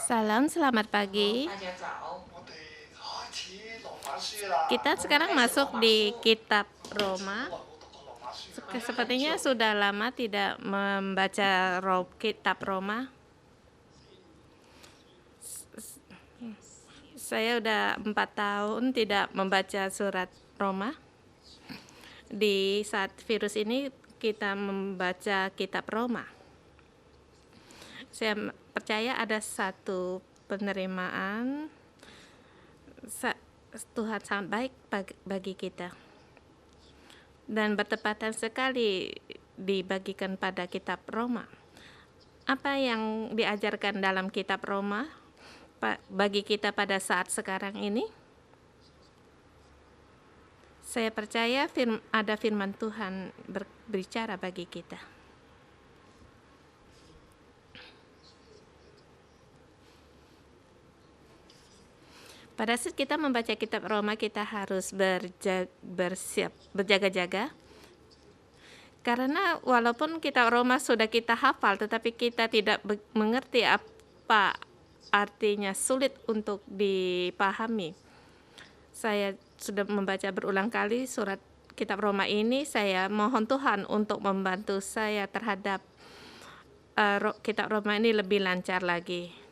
Salam, selamat pagi. Kita sekarang masuk di kitab Roma. Sepertinya sudah lama tidak membaca kitab Roma. Saya udah 4 tahun tidak membaca surat Roma. Di saat virus ini kita membaca kitab Roma. Saya percaya ada satu penerimaan Tuhan sangat baik bagi kita, dan bertepatan sekali dibagikan pada kitab Roma. Apa yang diajarkan dalam kitab Roma bagi kita pada saat sekarang ini? Saya percaya ada firman Tuhan berbicara bagi kita. Pada saat kita membaca kitab Roma, kita harus berjaga-jaga. Karena walaupun kitab Roma sudah kita hafal, tetapi kita tidak mengerti apa artinya, sulit untuk dipahami. Saya sudah membaca berulang kali surat kitab Roma ini. Saya mohon Tuhan untuk membantu saya terhadap kitab Roma ini lebih lancar lagi.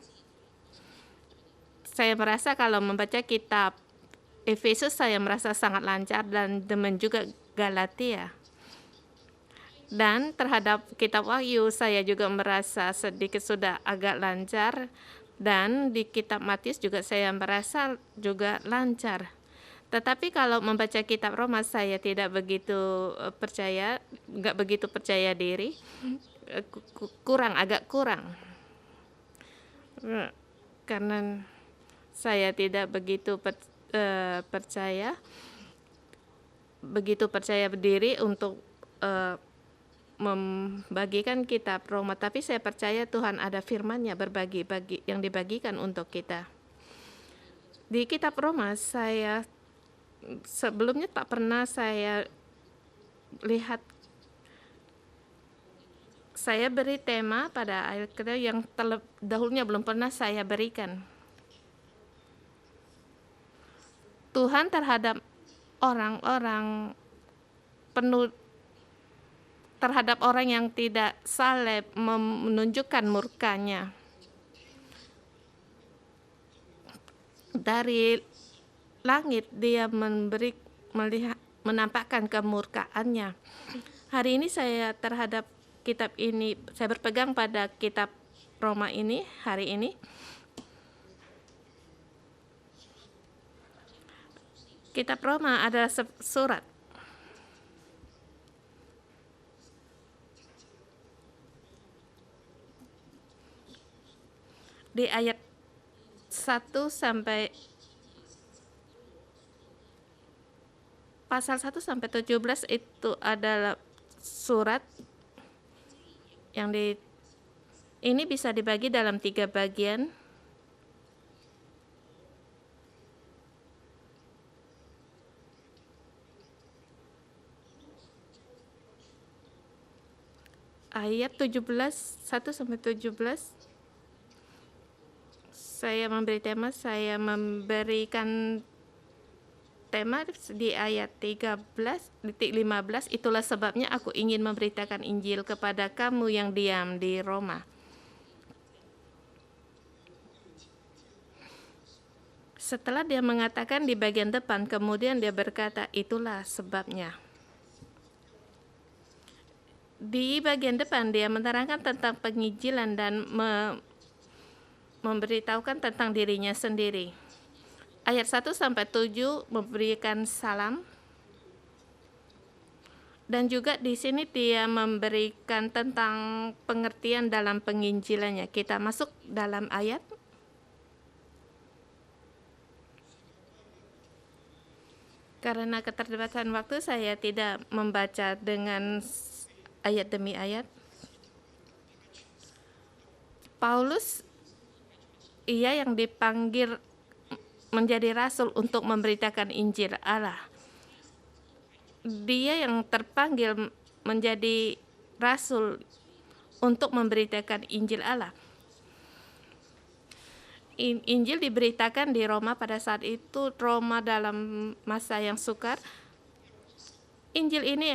Saya merasa kalau membaca kitab Efesus saya merasa sangat lancar, dan demikian juga Galatia. Dan terhadap kitab Wahyu saya juga merasa sedikit sudah agak lancar, dan di kitab Matius juga saya merasa juga lancar. Tetapi kalau membaca kitab Roma saya tidak begitu percaya, nggak begitu percaya diri, agak kurang. Karena saya tidak begitu percaya diri untuk membagikan kitab Roma, tapi saya percaya Tuhan ada firman-Nya yang dibagikan untuk kita. Di kitab Roma saya sebelumnya tak pernah saya lihat. Saya beri tema pada ayat yang dahulunya belum pernah saya berikan. Tuhan terhadap orang-orang terhadap orang yang tidak saleh menunjukkan murka-Nya. Dari langit Dia menampakkan kemurkaan-Nya. Hari ini saya terhadap kitab ini, saya berpegang pada kitab Roma ini hari ini. Kitab Roma adalah surat. Di ayat 1 sampai pasal 1 sampai 17 itu adalah surat yang ini bisa dibagi dalam 3 bagian. Ayat 17, 1 sampai 17. Saya memberikan tema di ayat 13-15. Itulah sebabnya aku ingin memberitakan Injil kepada kamu yang diam di Roma. Setelah dia mengatakan di bagian depan, kemudian dia berkata, itulah sebabnya. Di bagian depan dia menerangkan tentang penginjilan dan memberitahukan tentang dirinya sendiri. Ayat 1 sampai 7 memberikan salam. Dan juga di sini dia memberikan tentang pengertian dalam penginjilannya. Kita masuk dalam ayat. Karena keterbatasan waktu saya tidak membaca dengan ayat demi ayat. Paulus, ia yang dipanggil menjadi rasul untuk memberitakan Injil Allah. Dia yang terpanggil menjadi rasul untuk memberitakan Injil Allah. Injil diberitakan di Roma pada saat itu, Roma dalam masa yang sukar. Injil ini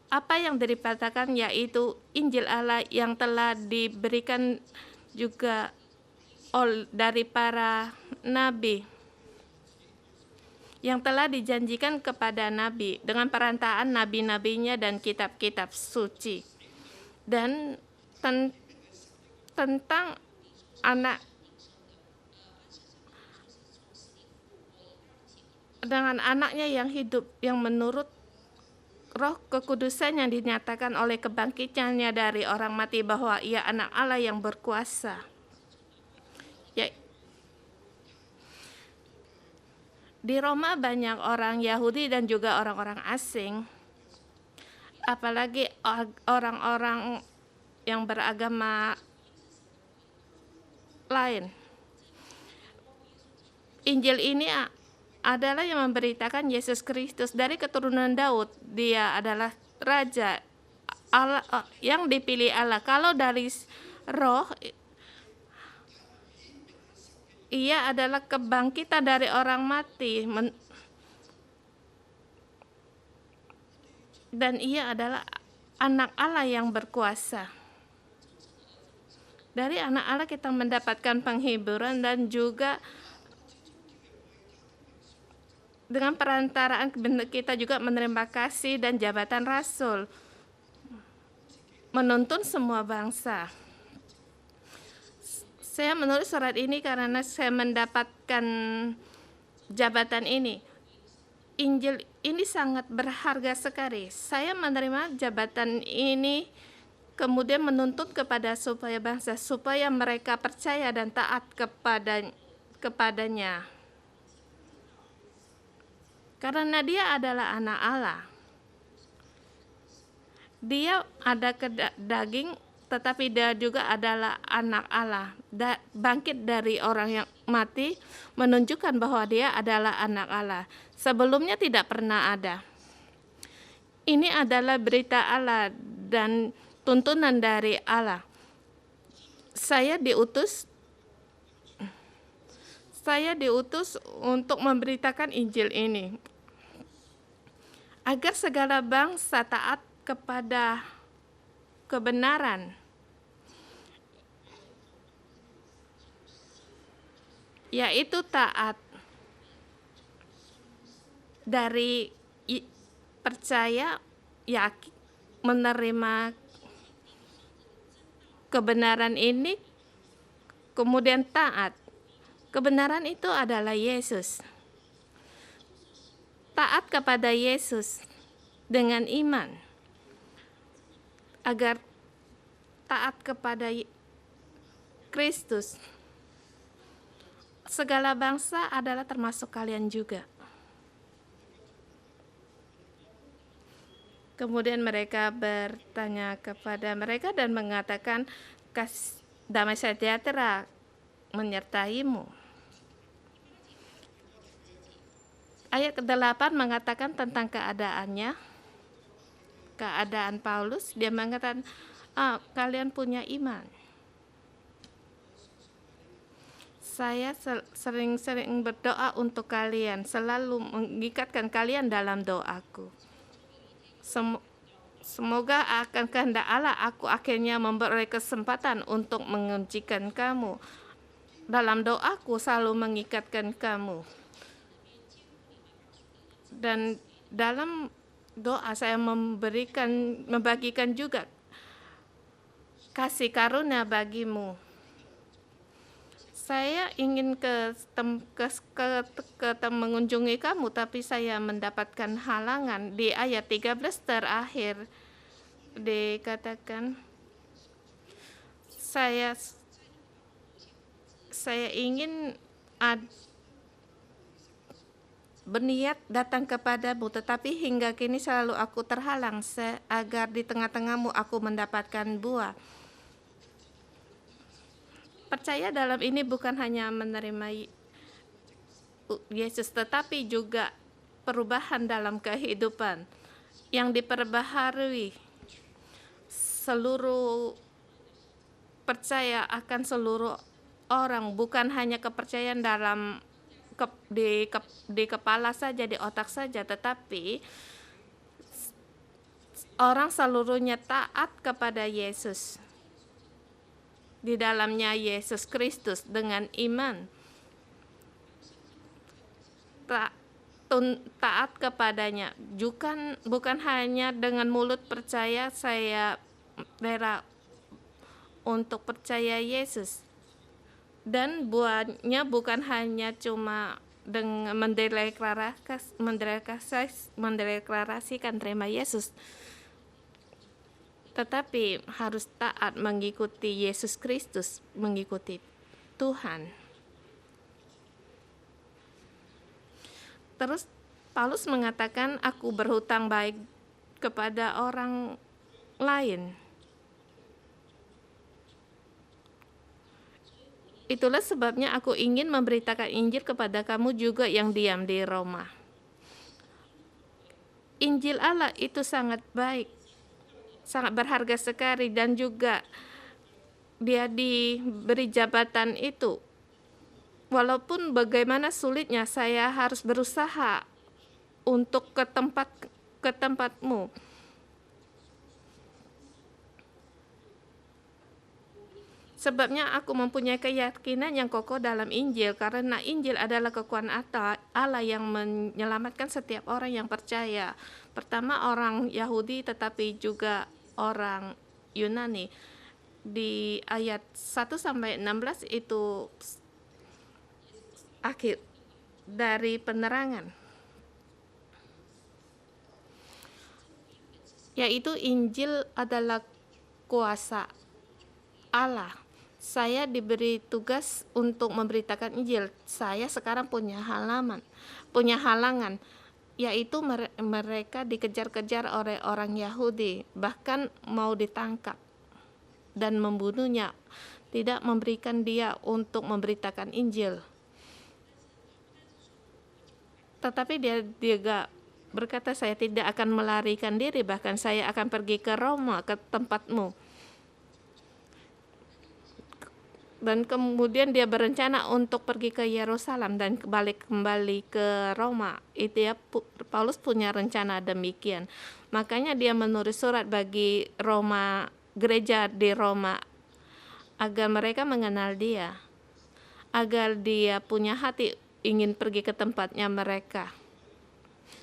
apa yang diberitakan yaitu Injil Allah yang telah diberikan juga dari para nabi, yang telah dijanjikan kepada nabi dengan perantaraan nabi-nabinya dan kitab-kitab suci. Dan tentang dengan anaknya yang hidup, yang menurut Roh Kekudusan yang dinyatakan oleh kebangkitannya dari orang mati, bahwa ia anak Allah yang berkuasa. Di Roma banyak orang Yahudi dan juga orang-orang asing, apalagi orang-orang yang beragama lain. Injil ini adalah yang memberitakan Yesus Kristus dari keturunan Daud. Dia adalah Raja Allah, yang dipilih Allah. Kalau dari roh, ia adalah kebangkitan dari orang mati, dan ia adalah anak Allah yang berkuasa. Dari anak Allah kita mendapatkan penghiburan, dan juga dengan perantaraan kita juga menerima kasih dan jabatan rasul, menuntun semua bangsa. Saya menulis surat ini karena saya mendapatkan jabatan ini. Injil ini sangat berharga sekali. Saya menerima jabatan ini, kemudian menuntut kepada supaya bangsa, supaya mereka percaya dan taat kepadanya. Karena dia adalah anak Allah. Dia ada ke daging, tetapi dia juga adalah anak Allah, bangkit dari orang yang mati, menunjukkan bahwa dia adalah anak Allah. Sebelumnya tidak pernah ada. Ini adalah berita Allah dan tuntunan dari Allah. Saya diutus untuk memberitakan Injil ini, agar segala bangsa taat kepada kebenaran, yaitu taat dari percaya, yakin, menerima kebenaran ini, kemudian taat. Kebenaran itu adalah Yesus. Taat kepada Yesus dengan iman, agar taat kepada Kristus. Segala bangsa adalah termasuk kalian juga. Kemudian mereka bertanya kepada mereka dan mengatakan, damai sejahtera menyertaimu. Ayat ke-8 mengatakan tentang keadaan Paulus. Dia mengatakan, kalian punya iman. Saya sering-sering berdoa untuk kalian, selalu mengikatkan kalian dalam doaku. Semoga akan kehendak Allah aku akhirnya memberi kesempatan untuk menguncikan kamu. Dalam doaku selalu mengikatkan kamu. Dan dalam doa saya membagikan juga kasih karunia bagimu. Saya ingin mengunjungi kamu, tapi saya mendapatkan halangan. Di ayat 13 terakhir dikatakan, saya ingin berniat datang kepadamu, tetapi hingga kini selalu aku terhalang, agar di tengah-tengahmu aku mendapatkan buah. Percaya dalam ini bukan hanya menerima Yesus, tetapi juga perubahan dalam kehidupan yang diperbaharui. Seluruh percaya akan seluruh orang, bukan hanya kepercayaan dalam di kepala saja, di otak saja, tetapi orang seluruhnya taat kepada Yesus. Di dalamnya Yesus Kristus dengan iman. Taat kepadanya. Bukan hanya dengan mulut percaya saya rela untuk percaya Yesus. Dan buatnya bukan hanya cuma dengan mendeklarasikan terima Yesus, tetapi harus taat mengikuti Yesus Kristus, mengikuti Tuhan. Terus Paulus mengatakan, aku berhutang baik kepada orang lain. Itulah sebabnya aku ingin memberitakan Injil kepada kamu juga yang diam di Roma. Injil Allah itu sangat baik, sangat berharga sekali, dan juga dia diberi jabatan itu. Walaupun bagaimana sulitnya, saya harus berusaha untuk ke tempatmu. Sebabnya aku mempunyai keyakinan yang kokoh dalam Injil, karena Injil adalah kekuatan Allah yang menyelamatkan setiap orang yang percaya. Pertama orang Yahudi, tetapi juga orang Yunani. Di ayat 1-16 itu akhir dari penerangan, yaitu Injil adalah kuasa Allah. Saya diberi tugas untuk memberitakan Injil. Saya sekarang punya halangan, yaitu mereka dikejar-kejar oleh orang Yahudi, bahkan mau ditangkap dan membunuhnya, tidak memberikan dia untuk memberitakan Injil. Tetapi dia juga berkata, saya tidak akan melarikan diri, bahkan saya akan pergi ke Roma, ke tempatmu. Dan kemudian dia berencana untuk pergi ke Yerusalem dan kembali ke Roma. Itu ya, Paulus punya rencana demikian. Makanya dia menulis surat bagi Roma, gereja di Roma, agar mereka mengenal dia, agar dia punya hati ingin pergi ke tempatnya mereka.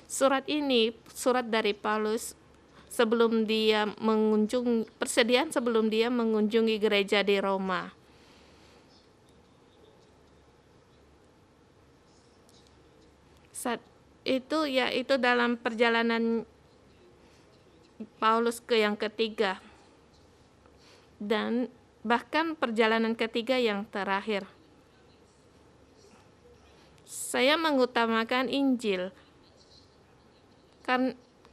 Surat ini, surat dari Paulus sebelum dia mengunjungi gereja di Roma. Saat itu, yaitu dalam perjalanan Paulus ke yang ketiga, dan bahkan perjalanan ketiga yang terakhir. Saya mengutamakan Injil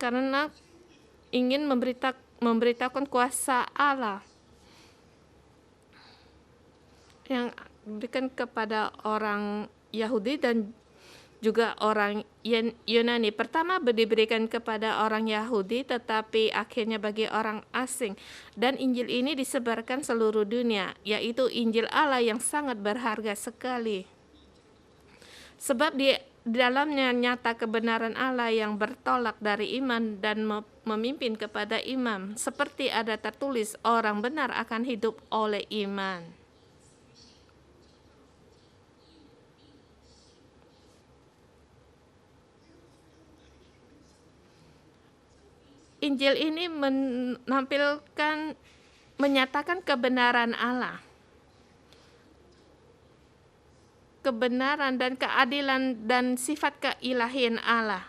karena ingin memberitakan kuasa Allah yang diberikan kepada orang Yahudi dan juga orang Yunani. Pertama diberikan kepada orang Yahudi, tetapi akhirnya bagi orang asing. Dan Injil ini disebarkan seluruh dunia, yaitu Injil Allah yang sangat berharga sekali. Sebab di dalamnya nyata kebenaran Allah yang bertolak dari iman dan memimpin kepada iman. Seperti ada tertulis, orang benar akan hidup oleh iman. Injil ini menyatakan kebenaran Allah, kebenaran dan keadilan dan sifat keilahian Allah.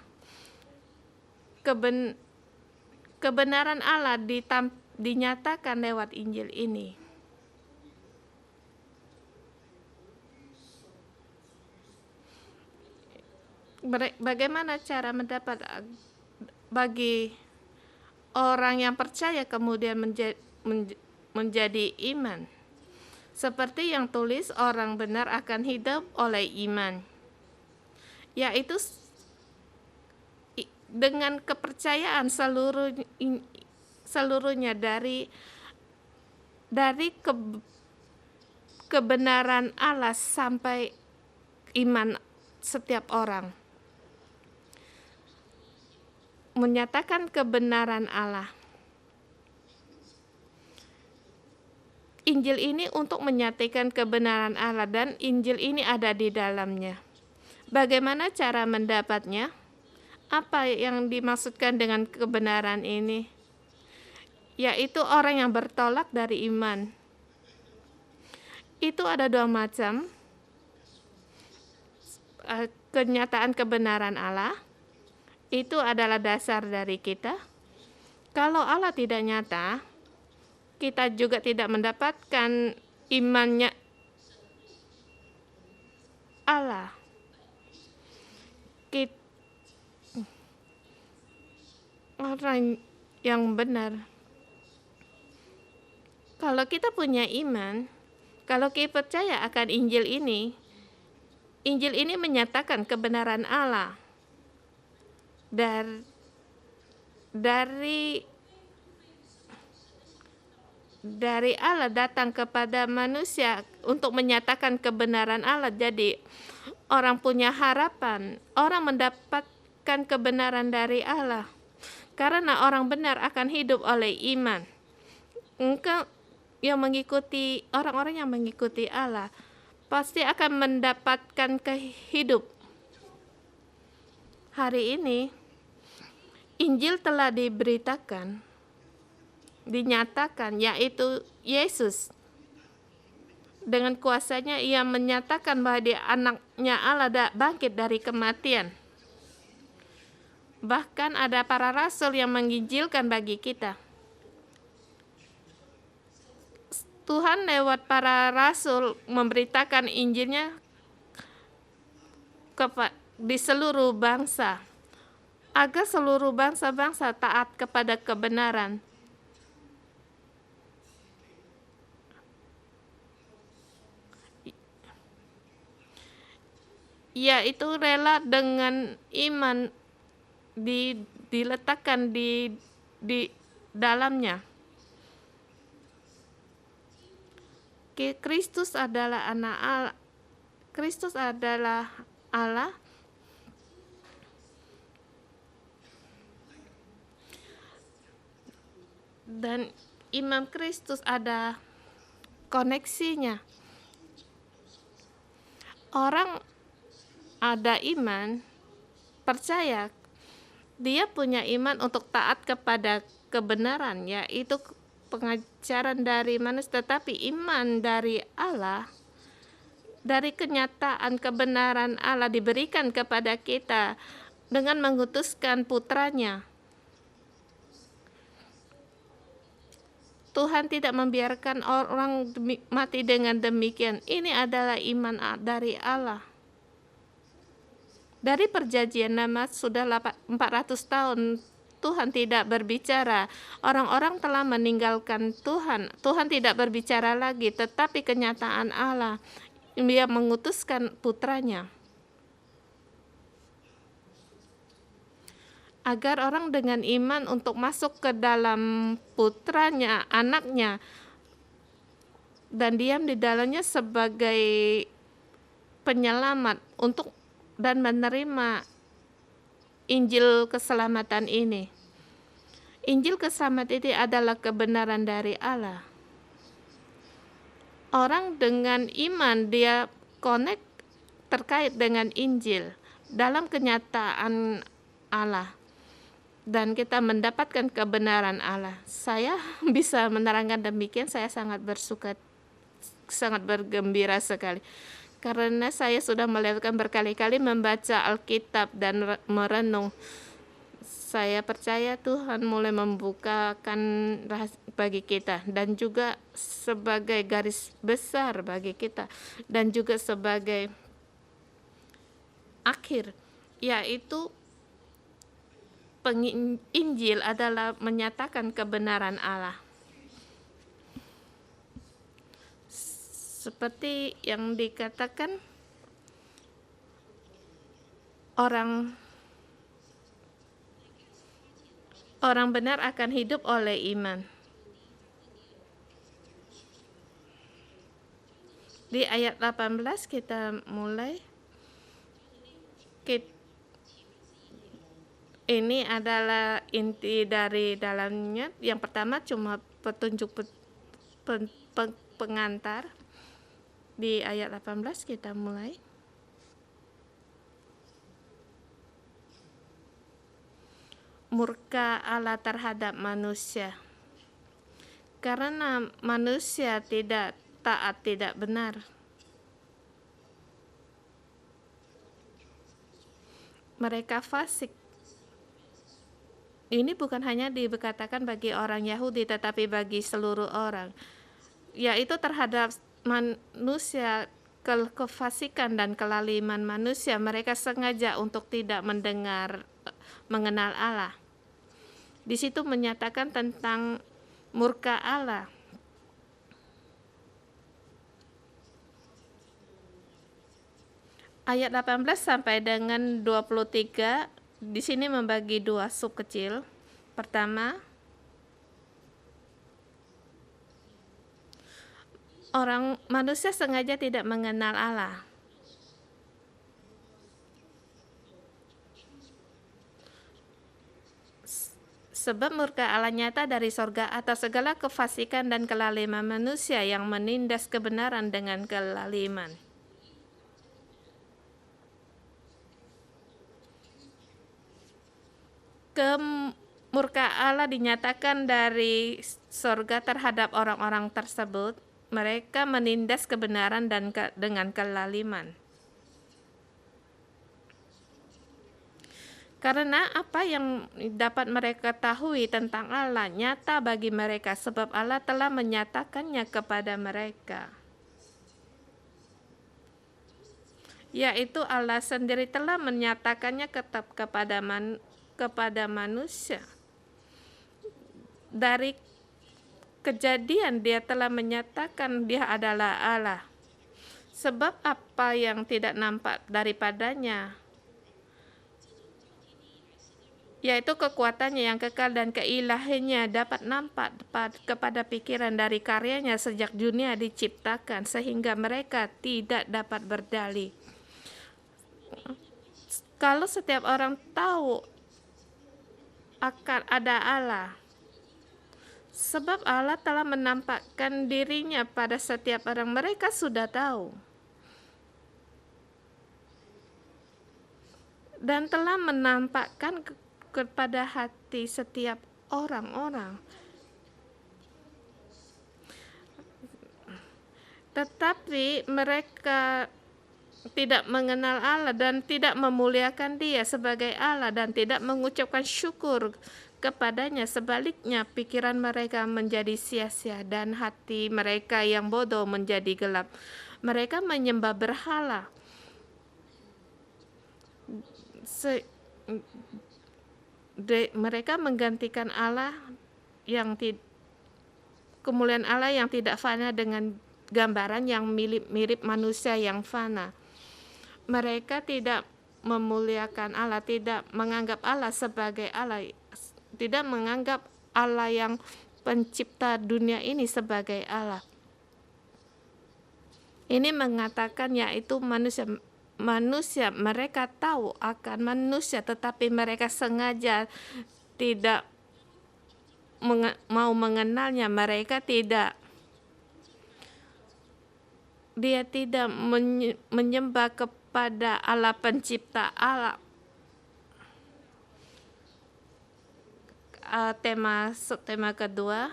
Kebenaran Allah dinyatakan lewat Injil ini. Bagaimana cara mendapat bagi orang yang percaya kemudian menjadi iman? Seperti yang tulis, orang benar akan hidup oleh iman, yaitu dengan kepercayaan seluruhnya dari kebenaran Allah sampai iman setiap orang. Menyatakan kebenaran Allah. Injil ini untuk menyatakan kebenaran Allah dan Injil ini ada di dalamnya. Bagaimana cara mendapatnya? Apa yang dimaksudkan dengan kebenaran ini? Yaitu orang yang bertolak dari iman. Itu ada dua macam. Kenyataan kebenaran Allah itu adalah dasar dari kita. Kalau Allah tidak nyata, kita juga tidak mendapatkan imannya Allah. Orang yang benar. Kalau kita punya iman, kalau kita percaya akan Injil ini menyatakan kebenaran Allah. Dari Allah datang kepada manusia untuk menyatakan kebenaran Allah. Jadi orang punya harapan, orang mendapatkan kebenaran dari Allah. Karena orang benar akan hidup oleh iman. Engkau yang mengikuti, orang-orang yang mengikuti Allah pasti akan mendapatkan kehidup. Hari ini Injil telah diberitakan, dinyatakan, yaitu Yesus. Dengan kuasanya ia menyatakan bahwa dia anaknya Allah bangkit dari kematian. Bahkan ada para rasul yang menginjilkan bagi kita. Tuhan lewat para rasul memberitakan Injilnya di seluruh bangsa, agar seluruh bangsa-bangsa taat kepada kebenaran. Yaitu rela dengan iman diletakkan di dalamnya. Kristus adalah anak Allah. Kristus adalah Allah. Dan iman Kristus ada koneksinya. Orang ada iman, percaya, dia punya iman untuk taat kepada kebenaran, yaitu pengajaran dari manusia, tetapi iman dari Allah, dari kenyataan kebenaran Allah diberikan kepada kita dengan mengutuskan putranya. Tuhan tidak membiarkan orang mati dengan demikian. Ini adalah iman dari Allah. Dari perjanjian lama sudah 400 tahun Tuhan tidak berbicara. Orang-orang telah meninggalkan Tuhan. Tuhan tidak berbicara lagi, tetapi kenyataan Allah, Dia mengutuskan putranya. Agar orang dengan iman untuk masuk ke dalam putranya, anaknya, dan diam di dalamnya sebagai penyelamat dan menerima Injil keselamatan ini. Injil keselamatan ini adalah kebenaran dari Allah. Orang dengan iman dia connect terkait dengan Injil dalam kenyataan Allah. Dan kita mendapatkan kebenaran Allah. Saya bisa menerangkan demikian, saya sangat bergembira sekali. Karena saya sudah melewatkan berkali-kali membaca Alkitab dan merenung. Saya percaya Tuhan mulai membukakan bagi kita dan juga sebagai garis besar bagi kita dan juga sebagai akhir, yaitu Injil adalah menyatakan kebenaran Allah. Seperti yang dikatakan, orang benar akan hidup oleh iman. Di ayat 18 kita mulai. Ini adalah inti dari dalamnya. Yang pertama cuma petunjuk pengantar. Di ayat 18 kita mulai. Murka Allah terhadap manusia. Karena manusia tidak taat, tidak benar. Mereka fasik. Ini bukan hanya dikatakan bagi orang Yahudi, tetapi bagi seluruh orang, yaitu terhadap manusia, kefasikan dan kelaliman manusia. Mereka sengaja untuk tidak mengenal Allah. Di situ menyatakan tentang murka Allah. Ayat 18 sampai dengan 23 di sini membagi dua sub kecil. Pertama, orang manusia sengaja tidak mengenal Allah. Sebab murka Allah nyata dari sorga atas segala kefasikan dan kelaliman manusia yang menindas kebenaran dengan kelaliman. Murka Allah dinyatakan dari sorga terhadap orang-orang tersebut. Mereka menindas kebenaran dan dengan kelaliman. Karena apa yang dapat mereka ketahui tentang Allah nyata bagi mereka, sebab Allah telah menyatakannya kepada mereka. Yaitu Allah sendiri telah menyatakannya kepada manusia. Dari kejadian dia telah menyatakan dia adalah Allah. Sebab apa yang tidak nampak daripadanya, yaitu kekuatannya yang kekal dan keilahiannya dapat nampak kepada pikiran dari karyanya sejak dunia diciptakan, sehingga mereka tidak dapat berdalih. Kalau setiap orang tahu akan ada Allah, sebab Allah telah menampakkan dirinya pada setiap orang, mereka sudah tahu dan telah menampakkan kepada hati setiap orang-orang. Tetapi mereka tidak mengenal Allah dan tidak memuliakan Dia sebagai Allah dan tidak mengucapkan syukur kepadanya. Sebaliknya, pikiran mereka menjadi sia-sia dan hati mereka yang bodoh menjadi gelap. Mereka menyembah berhala. Mereka menggantikan Allah kemuliaan Allah yang tidak fana dengan gambaran yang mirip manusia yang fana. Mereka tidak memuliakan Allah, tidak menganggap Allah sebagai Allah, tidak menganggap Allah yang pencipta dunia ini sebagai Allah. Ini mengatakan yaitu manusia, mereka tahu akan manusia, tetapi mereka sengaja tidak mau mengenalnya. Mereka tidak menyembah kepada Allah pencipta Allah. Tema kedua,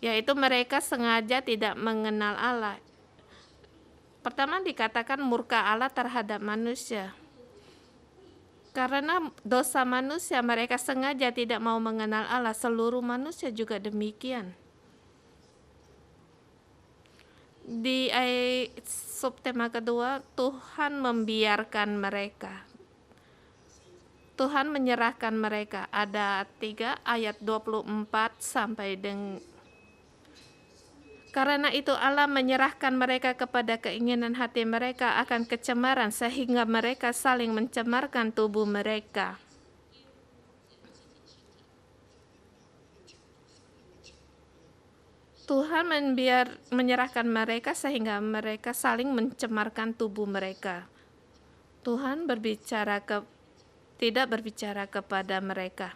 yaitu mereka sengaja tidak mengenal Allah. Pertama dikatakan murka Allah terhadap manusia. Karena dosa manusia, mereka sengaja tidak mau mengenal Allah. Seluruh manusia juga demikian. Di subtema kedua, Tuhan membiarkan mereka. Tuhan menyerahkan mereka. Ada 3 ayat 24 sampai dengan. Karena itu Allah menyerahkan mereka kepada keinginan hati mereka akan kecemaran, sehingga mereka saling mencemarkan tubuh mereka. Tuhan menyerahkan mereka sehingga mereka saling mencemarkan tubuh mereka. Tuhan tidak berbicara kepada mereka.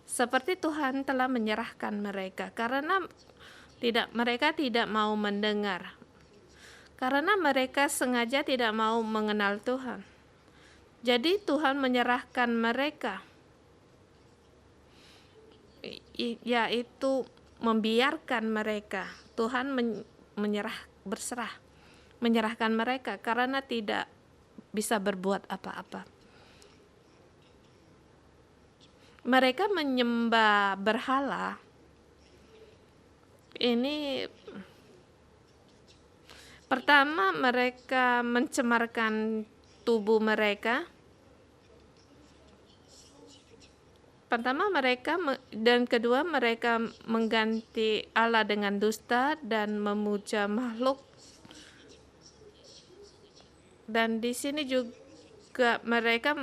Seperti Tuhan telah menyerahkan mereka karena mereka tidak mau mendengar. Karena mereka sengaja tidak mau mengenal Tuhan. Jadi Tuhan menyerahkan mereka, yaitu membiarkan mereka. Tuhan menyerahkan mereka karena tidak bisa berbuat apa-apa. Mereka menyembah berhala. Ini pertama, mereka mencemarkan tubuh mereka. Dan kedua, mereka mengganti Allah dengan dusta dan memuja makhluk. Dan di sini juga mereka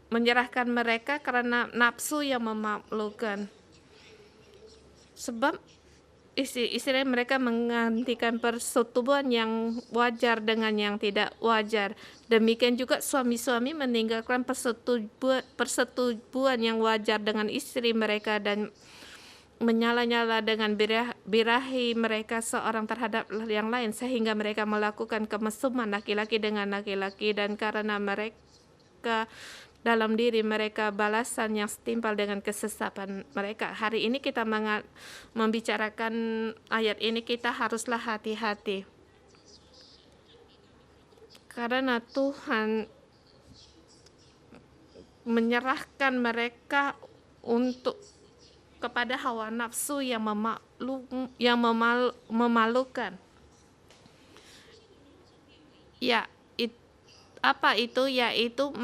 menyerahkan mereka karena nafsu yang memalukan. Sebab istri mereka menggantikan persetubuhan yang wajar dengan yang tidak wajar. Demikian juga suami-suami meninggalkan persetubuhan yang wajar dengan istri mereka dan menyala-nyala dengan birahi mereka seorang terhadap yang lain, sehingga mereka melakukan kemesuman laki-laki dengan laki-laki, dan karena mereka dalam diri mereka balasan yang setimpal dengan kesesapan mereka. Hari ini kita membicarakan ayat ini, kita haruslah hati-hati. Karena Tuhan menyerahkan mereka kepada hawa nafsu yang memalukan. Ya, apa itu? Yaitu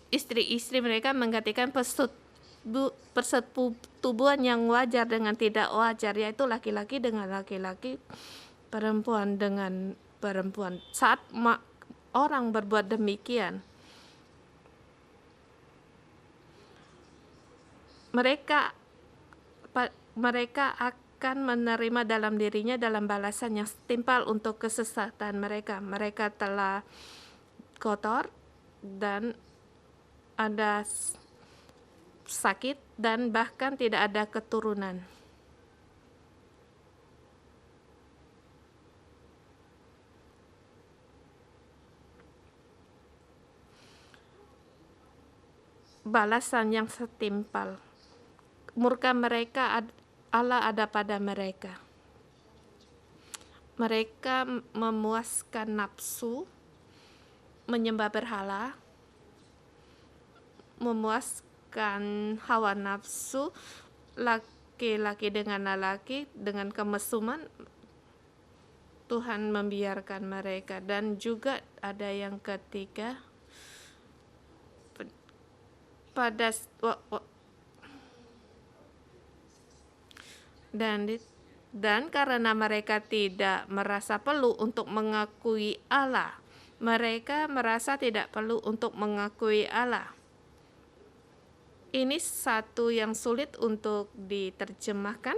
istri-istri mereka menggantikan persetubuhan yang wajar dengan tidak wajar, yaitu laki-laki dengan laki-laki, perempuan dengan perempuan. Saat orang berbuat demikian, mereka akan menerima dalam dirinya dalam balasan yang setimpal untuk kesesatan mereka. Mereka telah kotor dan ada sakit dan bahkan tidak ada keturunan. Balasan yang setimpal. Murka mereka, Allah ada pada mereka. Mereka memuaskan nafsu, menyembah berhala, memuaskan hawa nafsu, laki-laki dengan laki dengan kemesuman. Tuhan membiarkan mereka. Dan juga ada yang ketiga, dan karena mereka tidak merasa perlu untuk mengakui Allah, mereka merasa tidak perlu untuk mengakui Allah. Ini satu yang sulit untuk diterjemahkan,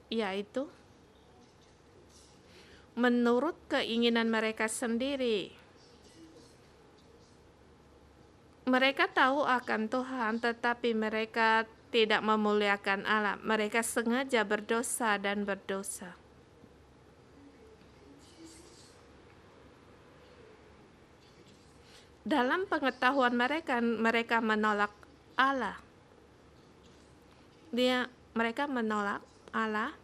yaitu menurut keinginan mereka sendiri. Mereka tahu akan Tuhan, tetapi mereka tidak memuliakan Allah. Mereka sengaja berdosa dan berdosa. Dalam pengetahuan mereka menolak Allah. Mereka menolak Allah.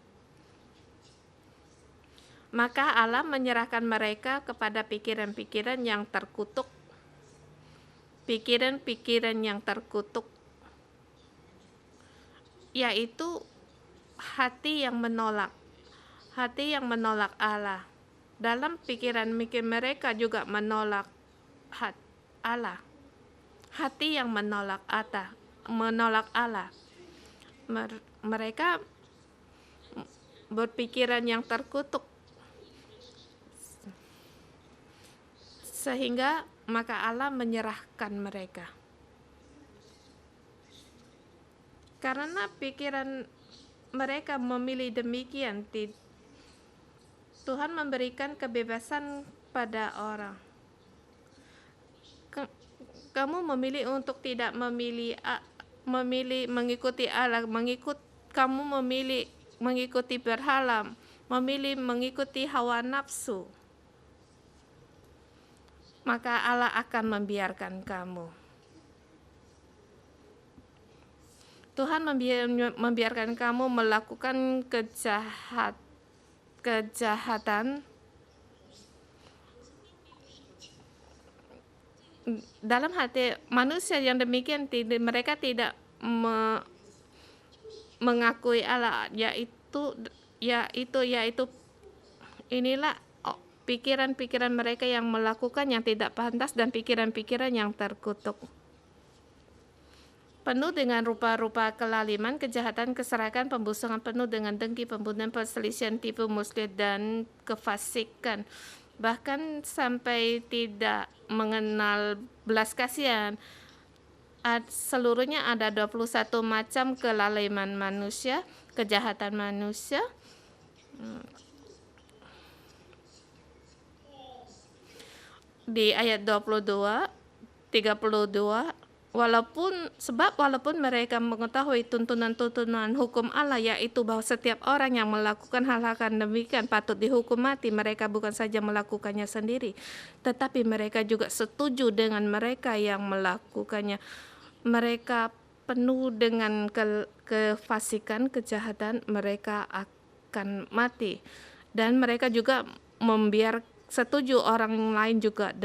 Maka Allah menyerahkan mereka kepada pikiran-pikiran yang terkutuk. Pikiran-pikiran yang terkutuk, yaitu hati yang menolak Allah. Dalam pikiran mereka juga menolak Allah. Hati yang menolak Allah. Mereka berpikiran yang terkutuk, sehingga maka Allah menyerahkan mereka. karena pikiran mereka memilih demikian. Tuhan memberikan kebebasan pada orang. Kamu memilih untuk tidak memilih mengikuti Allah, kamu memilih mengikuti berhala, memilih mengikuti hawa nafsu, maka Allah akan membiarkan kamu. Tuhan membiarkan kamu melakukan kejahatan dalam hati manusia yang demikian. Mereka tidak mengakui Allah, yaitu inilah pikiran-pikiran mereka yang melakukan yang tidak pantas dan pikiran-pikiran yang terkutuk. Penuh dengan rupa-rupa kelaliman, kejahatan, keserakahan, pembusukan, penuh dengan dengki, pembunuhan, perselisihan, tipu muslihat, dan kefasikan. Bahkan sampai tidak mengenal belas kasihan. Seluruhnya ada 21 macam kelaliman manusia, kejahatan manusia. Di ayat 22, 32, walaupun mereka mengetahui tuntunan-tuntunan hukum Allah, yaitu bahwa setiap orang yang melakukan hal-hal demikian patut dihukum mati, mereka bukan saja melakukannya sendiri, tetapi mereka juga setuju dengan mereka yang melakukannya. Mereka penuh dengan kefasikan, kejahatan, mereka akan mati. Dan mereka juga setuju orang lain juga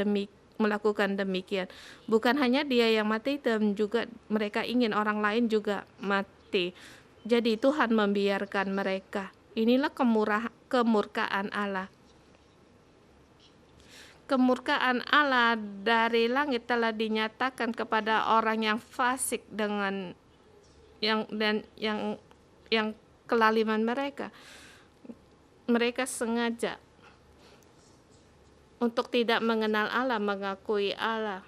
melakukan demikian. Bukan hanya dia yang mati, dan juga mereka ingin orang lain juga mati. Jadi Tuhan membiarkan mereka. Inilah kemurkaan Allah. Kemurkaan Allah dari langit telah dinyatakan kepada orang yang fasik dengan yang kelaliman mereka. Mereka sengaja untuk tidak mengenal Allah, mengakui Allah,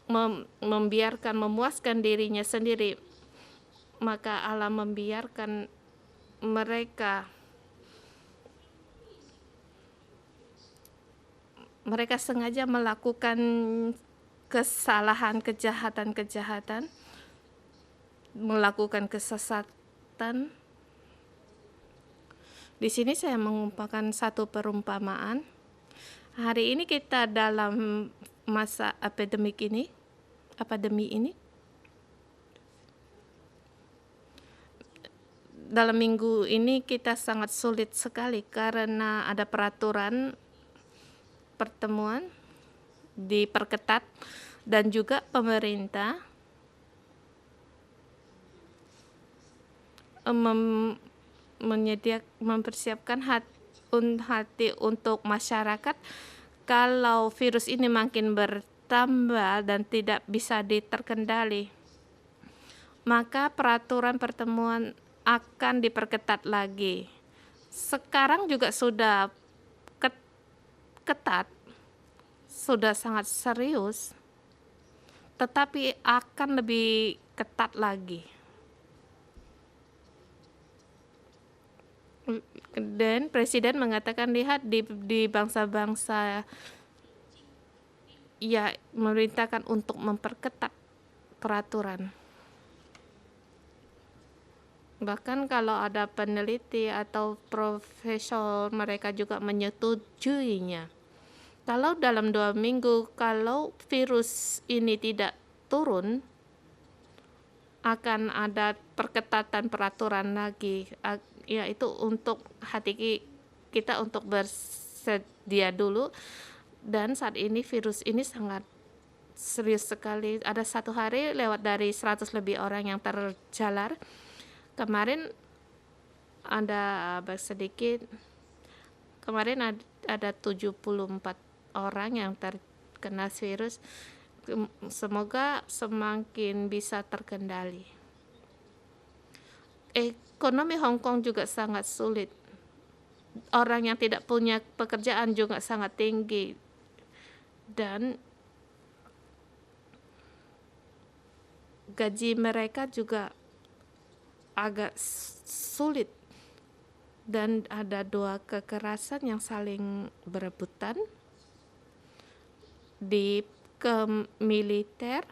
memuaskan dirinya sendiri, maka Allah membiarkan mereka sengaja melakukan kesalahan, kejahatan, melakukan kesesatan. Di sini saya mengumpulkan satu perumpamaan. Hari ini kita dalam masa pandemi ini. Dalam minggu ini kita sangat sulit sekali karena ada peraturan pertemuan diperketat, dan juga pemerintah mempersiapkan hati untuk masyarakat kalau virus ini makin bertambah dan tidak bisa diterkendali, maka peraturan pertemuan akan diperketat lagi. Sekarang juga sudah ketat, sudah sangat serius, tetapi akan lebih ketat lagi. Dan Presiden mengatakan, lihat di bangsa-bangsa memerintahkan untuk memperketat peraturan. Bahkan kalau ada peneliti atau profesor, mereka juga menyetujuinya. Kalau dalam 2 minggu, kalau virus ini tidak turun, akan ada perketatan peraturan lagi, yaitu untuk hati kita untuk bersedia dulu. Dan saat ini virus ini sangat serius sekali. Ada satu hari lewat dari 100 lebih orang yang terjalar. Kemarin ada ada 74 orang yang terkena virus. Semoga semakin bisa terkendali. Ekonomi Hong Kong juga sangat sulit. Orang yang tidak punya pekerjaan juga sangat tinggi. Dan gaji mereka juga agak sulit, dan ada dua kekerasan yang saling berebutan di militer,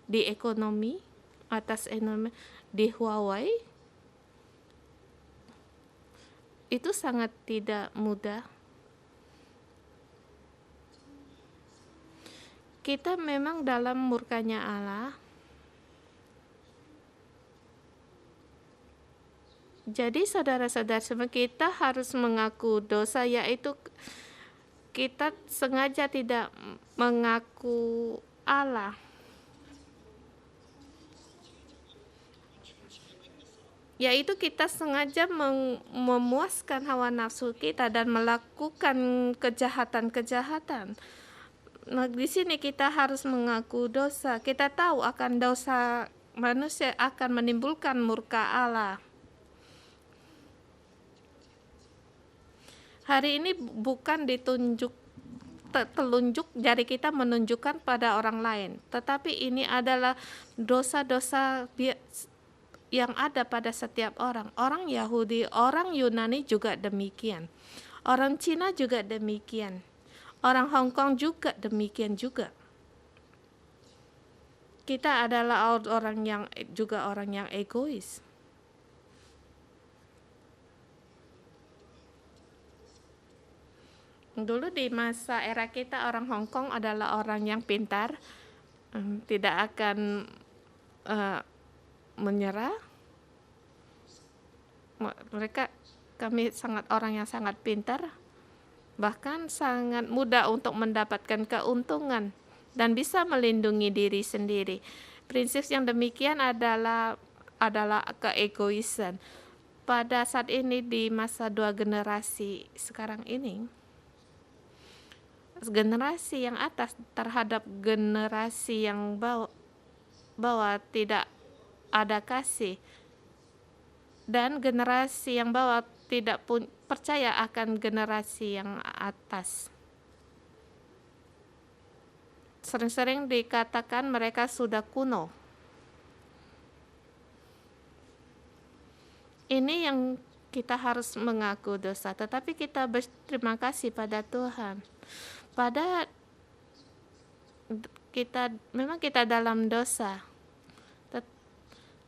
di ekonomi, atas ekonomi, di Huawei. Itu sangat tidak mudah. Kita memang dalam murkanya Allah. Jadi saudara-saudara semua, kita harus mengaku dosa, yaitu kita sengaja tidak mengaku Allah. Yaitu kita sengaja memuaskan hawa nafsu kita dan melakukan kejahatan-kejahatan. Nah, di sini kita harus mengaku dosa. Kita tahu akan dosa manusia akan menimbulkan murka Allah. Hari ini bukan telunjuk jari kita menunjukkan pada orang lain, tetapi ini adalah dosa-dosa yang ada pada setiap orang. Orang Yahudi, orang Yunani juga demikian. Orang Cina juga demikian. Orang Hong Kong juga demikian juga. Kita adalah orang yang egois. Dulu di masa era kita, orang Hong Kong adalah orang yang pintar, tidak akan menyerah. Kami orang yang sangat pintar, bahkan sangat mudah untuk mendapatkan keuntungan dan bisa melindungi diri sendiri. Prinsip yang demikian adalah keegoisan. Pada saat ini, di masa dua generasi sekarang ini, generasi yang atas terhadap generasi yang bawah tidak ada kasih, dan generasi yang bawah tidak percaya akan generasi yang atas. Sering-sering dikatakan mereka sudah kuno. Ini yang kita harus mengaku dosa, tetapi kita berterima kasih pada Tuhan. Memang kita dalam dosa,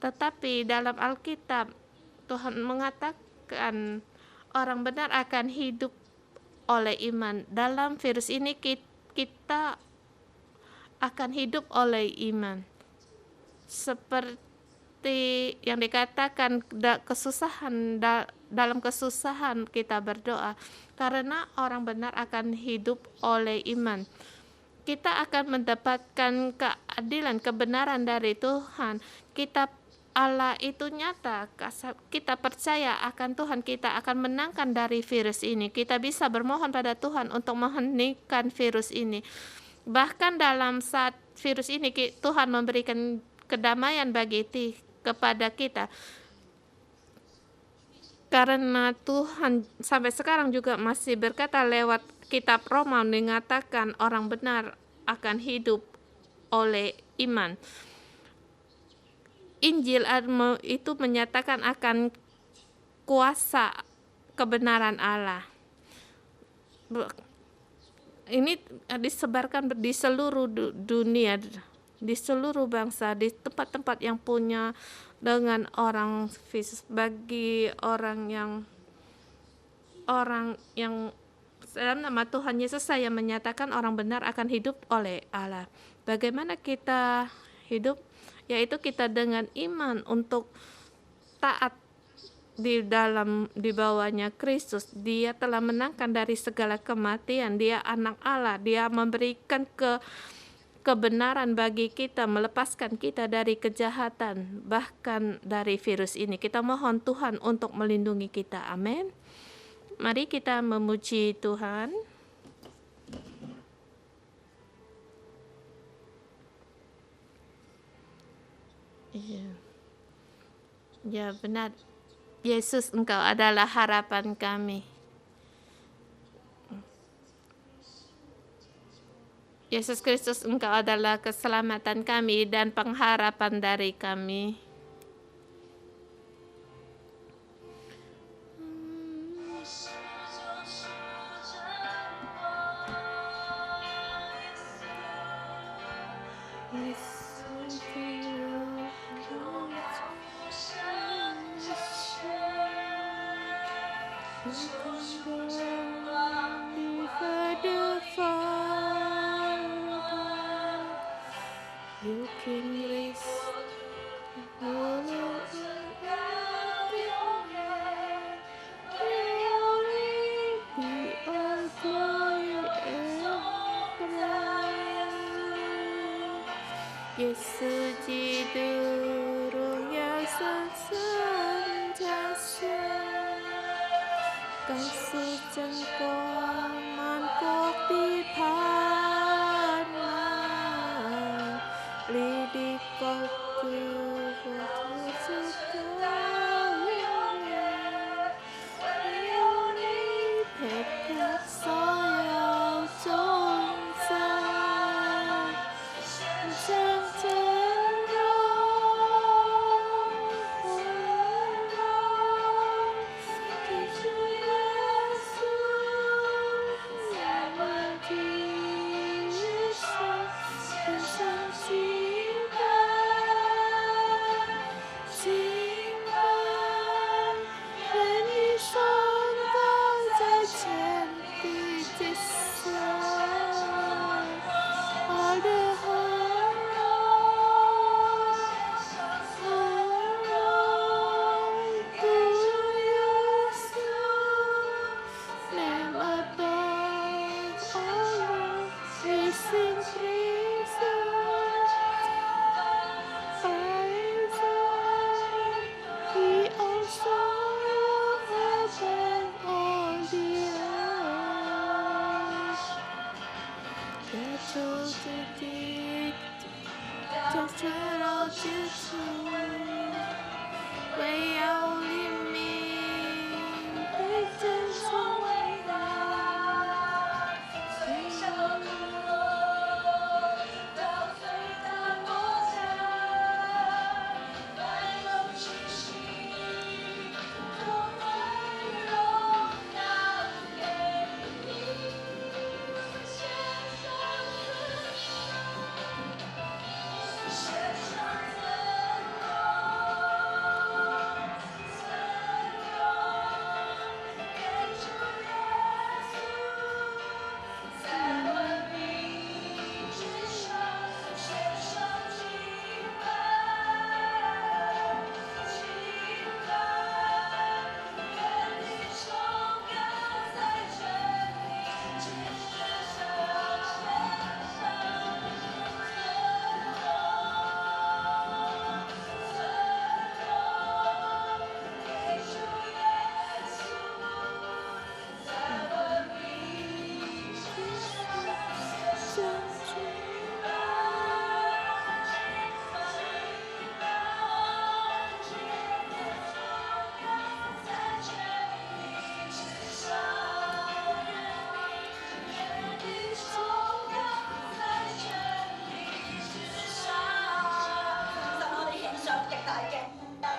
tetapi dalam Alkitab Tuhan mengatakan orang benar akan hidup oleh iman. Dalam virus ini kita akan hidup oleh iman. Seperti yang dikatakan, dalam kesusahan kita berdoa, karena orang benar akan hidup oleh iman. Kita akan mendapatkan keadilan, kebenaran dari Tuhan. Allah itu nyata. Kita percaya akan Tuhan, kita akan menangkan dari virus ini. Kita bisa bermohon pada Tuhan untuk menghentikan virus ini. Bahkan dalam saat virus ini, Tuhan memberikan kedamaian kepada kita. Karena Tuhan sampai sekarang juga masih berkata lewat kitab Roma, mengatakan orang benar akan hidup oleh iman. Injil itu menyatakan akan kuasa kebenaran Allah. Ini disebarkan di seluruh dunia, di seluruh bangsa, di tempat-tempat yang punya dengan orang fisik. Bagi orang yang dalam nama Tuhan Yesus, saya menyatakan orang benar akan hidup oleh Allah. Bagaimana kita hidup? Yaitu kita dengan iman untuk taat di bawahnya Kristus. Dia telah menangkan dari segala kematian. Dia anak Allah. Dia memberikan kebenaran bagi kita, melepaskan kita dari kejahatan, bahkan dari virus ini. Kita mohon Tuhan untuk melindungi kita. Amin. Mari kita memuji Tuhan. Ya, benar. Yesus, Engkau adalah harapan kami. Yesus Kristus, Engkau adalah keselamatan kami dan pengharapan dari kami. You can raise Yesus Jidurung yang senantiasa kasih cengkoman kok di panah lidik kau tubuh sekalian pekat saya jongsan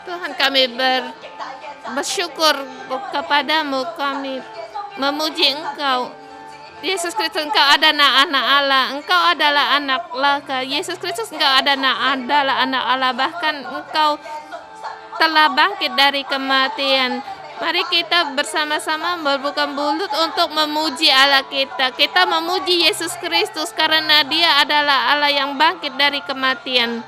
Tuhan, kami bersyukur kepadamu, kami memuji Engkau. Yesus Kristus, Engkau adalah anak Allah, Engkau adalah anak laka. Yesus Kristus, Engkau adalah anak Allah, bahkan Engkau telah bangkit dari kematian. Mari kita bersama-sama membuka mulut untuk memuji Allah kita. Kita memuji Yesus Kristus karena Dia adalah Allah yang bangkit dari kematian.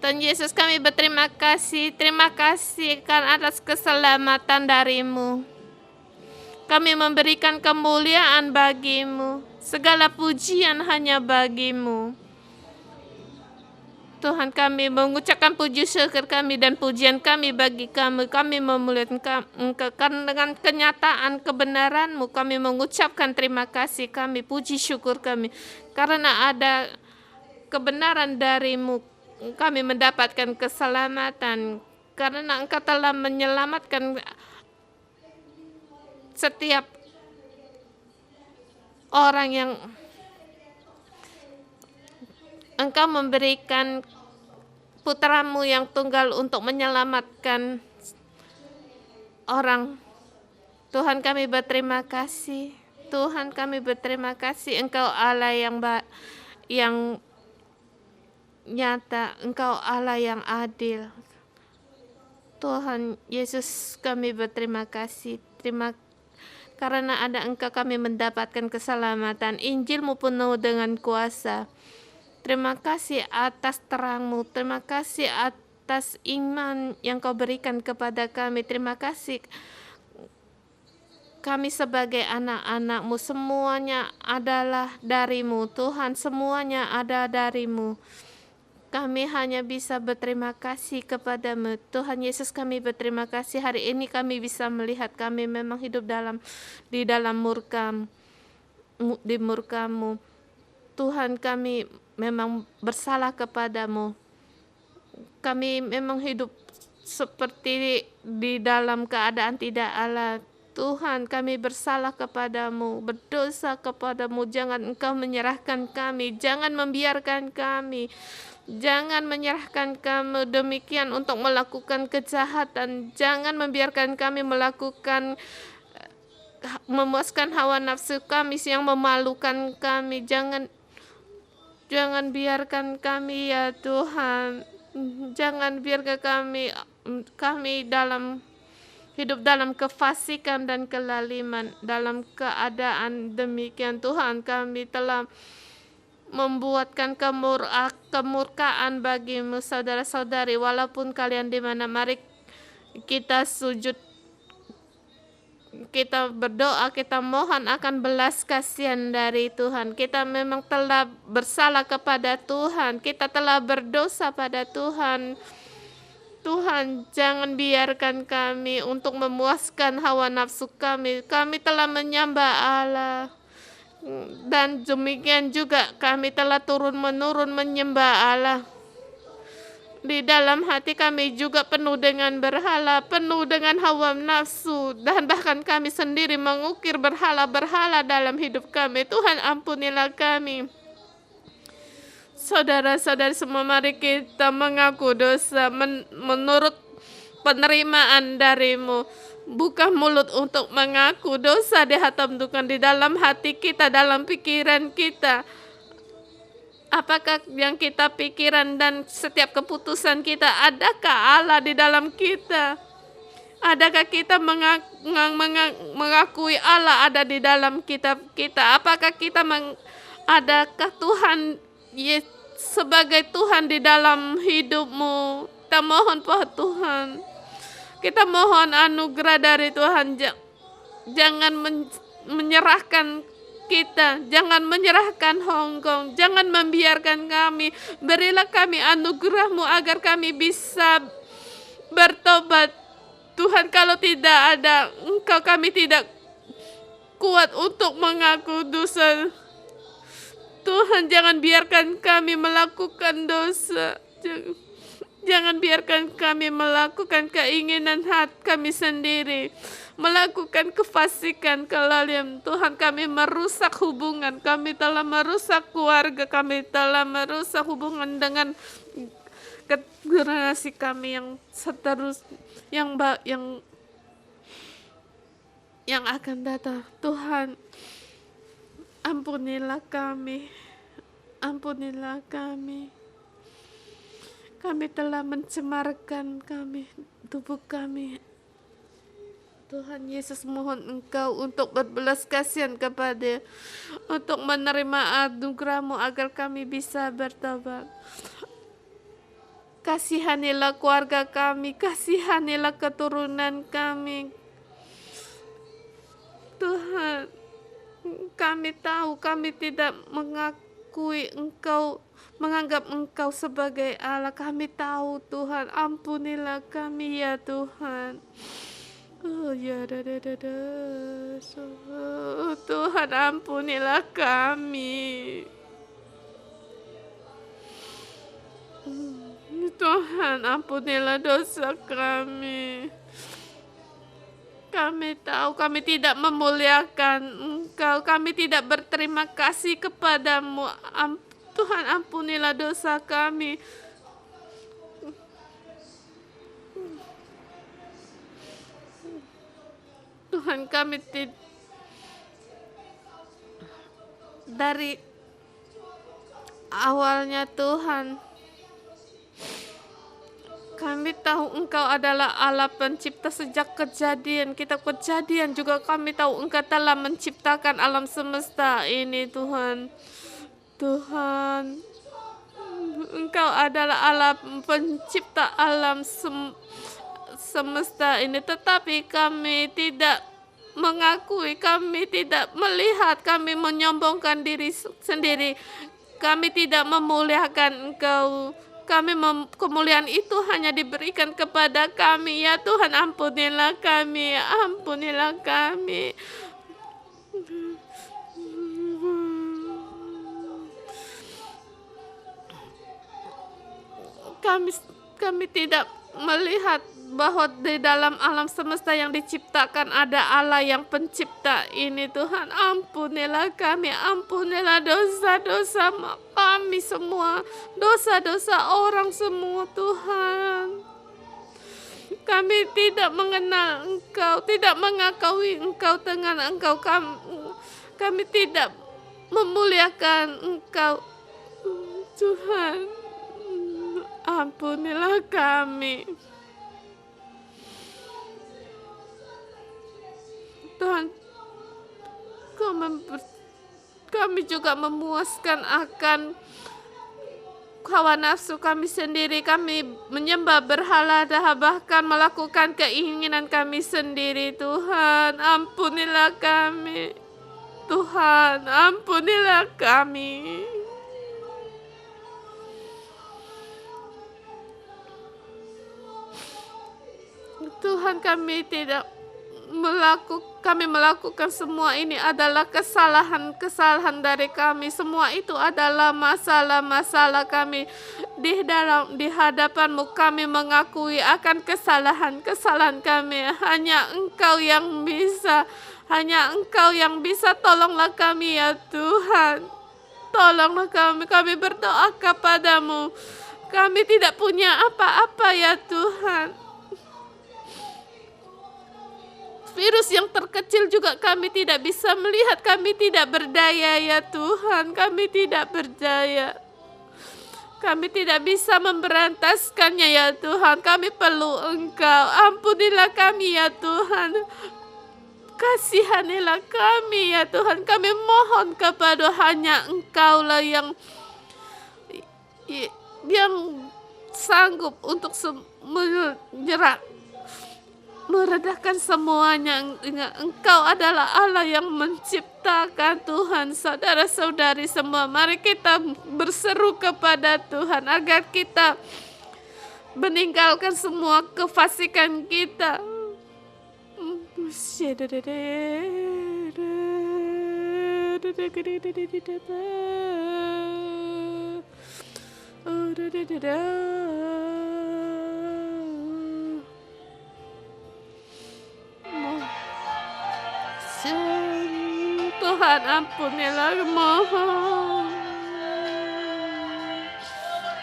Tuhan Yesus, kami berterima kasih. Terima kasih karena atas keselamatan dari-Mu. Kami memberikan kemuliaan bagi-Mu. Segala pujian hanya bagi-Mu. Tuhan, kami mengucapkan puji syukur kami dan pujian kami bagi kami. Kami memuliakan Engkau dengan kenyataan kebenaran-Mu. Kami mengucapkan terima kasih kami, puji syukur kami. Karena ada kebenaran dari-Mu, kami mendapatkan keselamatan. Karena Engkau telah menyelamatkan setiap orang yang Engkau memberikan putra-Mu yang tunggal untuk menyelamatkan orang. Tuhan, kami berterima kasih. Tuhan kami berterima kasih Engkau Allah yang nyata, Engkau Allah yang adil. Tuhan Yesus kami berterima kasih. Karena ada Engkau kami mendapatkan keselamatan. Injil-Mu penuh dengan kuasa. Terima kasih atas terang-Mu. Terima kasih atas iman yang Kau berikan kepada kami. Terima kasih kami sebagai anak-anak-Mu. Semuanya adalah dari-Mu. Tuhan, semuanya ada dari-Mu. Kami hanya bisa berterima kasih kepada-Mu. Tuhan Yesus, kami berterima kasih hari ini kami bisa melihat kami memang hidup di dalam murka-Mu. Tuhan, kami memang bersalah kepada-Mu. Kami memang hidup seperti di dalam keadaan tidak Allah. Tuhan, kami bersalah kepada-Mu, berdosa kepada-Mu. Jangan Engkau menyerahkan kami, jangan membiarkan kami. Jangan menyerahkan kami demikian untuk melakukan kejahatan. Jangan membiarkan kami memuaskan hawa nafsu kami yang memalukan kami. Jangan biarkan kami ya Tuhan. Jangan biarkan kami hidup dalam kefasikan dan kelaliman. Dalam keadaan demikian Tuhan, kami telah membuatkan kemurkaan bagimu saudara-saudari walaupun kalian di mana. Mari kita sujud, kita berdoa, kita mohon akan belas kasihan dari Tuhan. Kita memang telah bersalah kepada Tuhan, kita telah berdosa pada Tuhan. Tuhan, jangan biarkan kami untuk memuaskan hawa nafsu kami. Kami telah menyembah Allah. Dan demikian juga kami telah turun-menurun menyembah Allah. Di dalam hati kami juga penuh dengan berhala, penuh dengan hawa nafsu, dan bahkan kami sendiri mengukir berhala-berhala dalam hidup kami. Tuhan, ampunilah kami. Saudara-saudari semua, mari kita mengaku dosa menurut penerimaan dari-Mu. Buka mulut untuk mengaku dosa di hadapan Tuhan, di dalam hati kita, dalam pikiran kita. Apakah yang kita pikiran dan setiap keputusan kita, adakah Allah di dalam kita? Adakah kita mengakui Allah ada di dalam kita? Apakah adakah Tuhan sebagai Tuhan di dalam hidupmu? Kita mohon Tuhan. Kita mohon anugerah dari Tuhan. Jangan menyerahkan kita, jangan menyerahkan Hong Kong, jangan membiarkan kami. Berilah kami anugerah-Mu agar kami bisa bertobat. Tuhan, kalau tidak ada Engkau, kami tidak kuat untuk mengaku dosa. Tuhan, jangan biarkan kami melakukan dosa. Jangan biarkan kami melakukan keinginan hati kami sendiri, melakukan kefasikan, kelalian. Tuhan, kami merusak hubungan, kami telah merusak keluarga, kami telah merusak hubungan dengan generasi kami yang yang akan datang. Tuhan, ampunilah kami, ampunilah kami. Kami telah mencemarkan tubuh kami. Tuhan Yesus, mohon Engkau untuk berbelas kasihan untuk menerima anugerah-Mu agar kami bisa bertobat. Kasihanilah keluarga kami, kasihanilah keturunan kami. Tuhan, kami tahu kami tidak menganggap Engkau sebagai Allah. Kami tahu Tuhan, ampunilah kami ya Tuhan. Tuhan, ampunilah kami. Tuhan, ampunilah dosa kami. Kami tahu kami tidak memuliakan Engkau, kami tidak berterima kasih kepada-Mu. Tuhan, ampunilah dosa kami. Tuhan, dari awalnya Tuhan, kami tahu Engkau adalah Allah pencipta sejak kejadian. Kitab Kejadian juga kami tahu Engkau telah menciptakan alam semesta ini, Tuhan. Tuhan, Engkau adalah Allah pencipta alam semesta ini. Tetapi kami tidak mengakui, kami tidak melihat, kami menyombongkan diri sendiri. Kami tidak memuliakan Engkau. Kemuliaan itu hanya diberikan kepada kami. Ya Tuhan, ampunilah kami, ampunilah kami. Kami tidak melihat bahwa di dalam alam semesta yang diciptakan ada Allah yang pencipta ini. Tuhan, ampunilah kami, ampunilah dosa-dosa kami semua, dosa-dosa orang semua, Tuhan. Kami tidak mengenal Engkau, tidak mengakui Engkau dengan Engkau. Kami tidak memuliakan Engkau, Tuhan. Ampunilah kami. Tuhan, kami juga memuaskan akan hawa nafsu kami sendiri. Kami menyembah berhala dan bahkan melakukan keinginan kami sendiri. Tuhan, ampunilah kami. Tuhan, ampunilah kami. Tuhan, kami melakukan semua ini adalah kesalahan dari kami. Semua itu adalah masalah kami. Di hadapan-Mu kami mengakui akan kesalahan kami. Hanya Engkau yang bisa. Tolonglah kami ya Tuhan. Tolonglah kami berdoa kepadamu. Kami tidak punya apa-apa ya Tuhan. Virus yang terkecil juga kami tidak bisa melihat. Kami tidak berdaya ya Tuhan. Kami tidak berdaya. Kami tidak bisa memberantaskannya ya Tuhan. Kami perlu Engkau. Ampunilah kami ya Tuhan. Kasihanilah kami ya Tuhan. Kami mohon kepada hanya Engkau-lah yang sanggup untuk meredakan semuanya. Engkau adalah Allah yang menciptakan, Tuhan. Saudara-saudari semua, mari kita berseru kepada Tuhan agar kita meninggalkan semua kefasikan kita. Tuhan, ampunilah, mohon.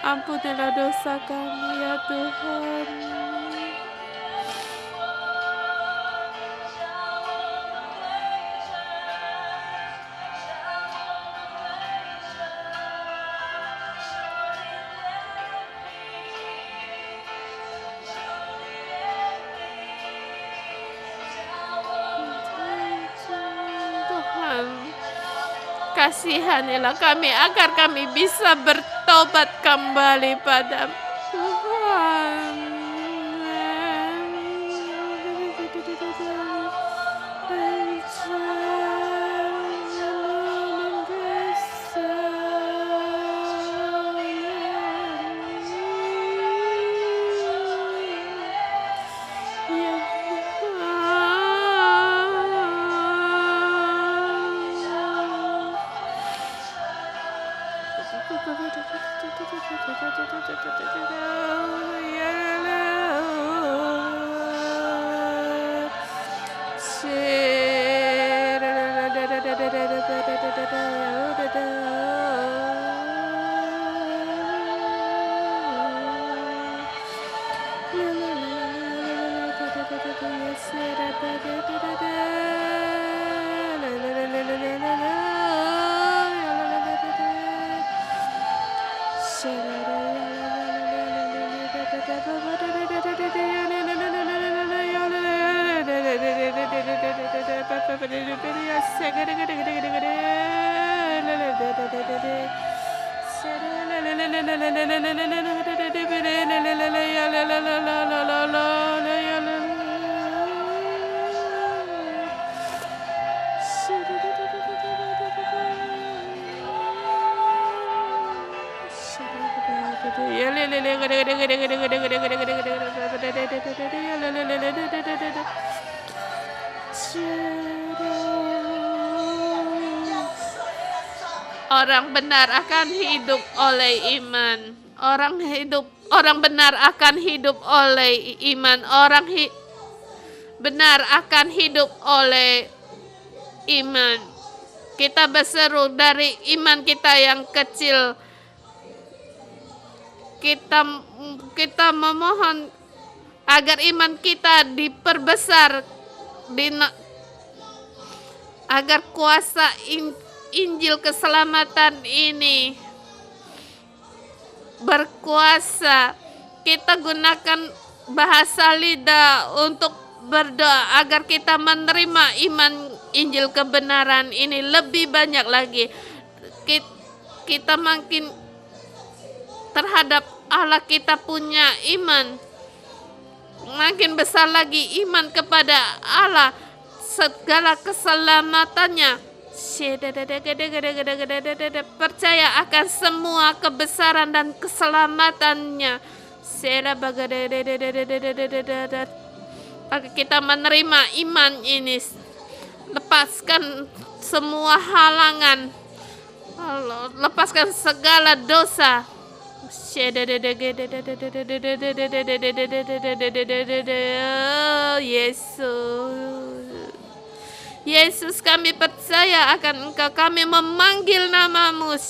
Ampunilah dosa kami ya Tuhan. Kasihanilah kami agar kami bisa bertobat kembali pada Tuhan. Orang benar akan hidup oleh iman. Orang benar akan hidup oleh iman. Benar akan hidup oleh iman. Kita berseru dari iman kita yang kecil. Kita memohon agar iman kita diperbesar, agar kuasa Injil keselamatan ini berkuasa. Kita gunakan bahasa lidah untuk berdoa agar kita menerima iman Injil kebenaran ini lebih banyak lagi. Kita makin terhadap Allah, kita punya iman makin besar lagi, iman kepada Allah, segala keselamatannya. Percaya akan semua kebesaran dan keselamatannya. Agar kita menerima iman ini, lepaskan semua halangan, lepaskan segala dosa. Yesus, kami percaya akan Engkau, kami memanggil namamu.